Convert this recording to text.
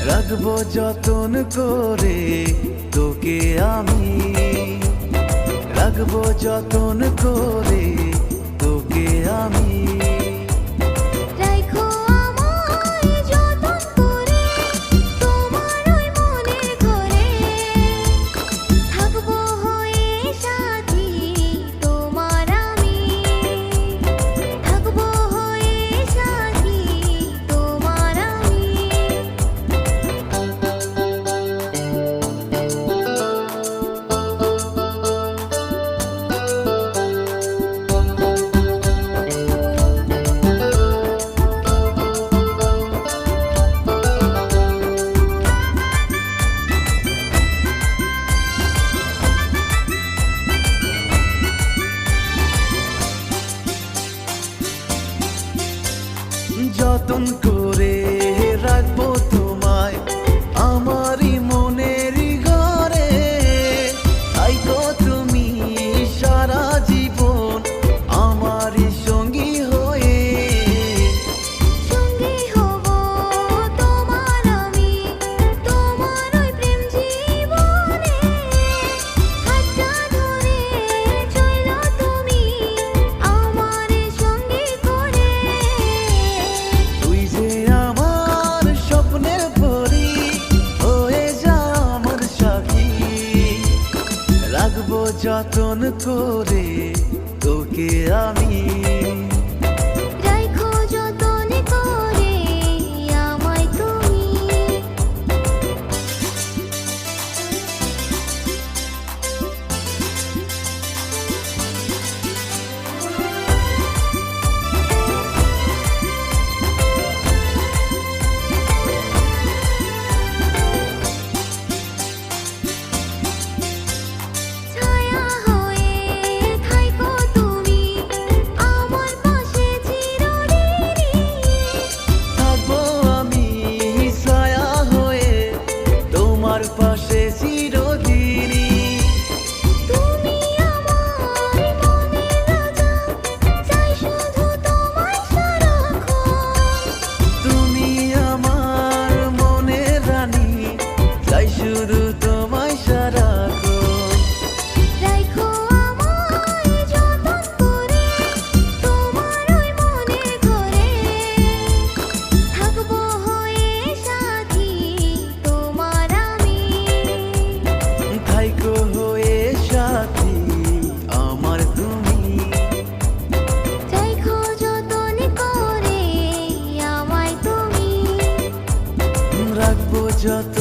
রাখবো যতন করে তোকে আমি, রাখবো যতন করে তোকে আমি। যতন করে রাখবো তোমায় আমারই মনের ঘরে, আইকো তুমি সারা জীবন আমারই সঙ্গী হয়ে। সঙ্গী হব তোমার আমি, তোমার ওই প্রেম জীবনে। হাতটা ধরে চলো তুমি আমার সঙ্গী করে। তুই যে আমার স্বপ্নের পরি, হয়ে যা আমার সাথী। রাখবো যতন করে তোকে আমি। রাখো যতন করে আমায় তুমি। ছায়া হয়ে থাইকো তুমি আমার পাশে চিরদিনই। থাকবো আমি ছায়া হয়ে তোমার পাশে চিরদিনই। তুমি আমার মনের রাজা, চাই শুধু তোমায় সারাক্ষণ। তুমি আমার মনের রানী, চাই শুধু তোমায় সারাক্ষণ। রাখো আমায় যতন করে তোমার ওই মনের ঘরে। থাকবো হয়ে সাথী তোমার আমি। থাইকো হয়ে সাথী আমার তুমি। রাখো যতন করে আমায় তুমি। রাখবো যত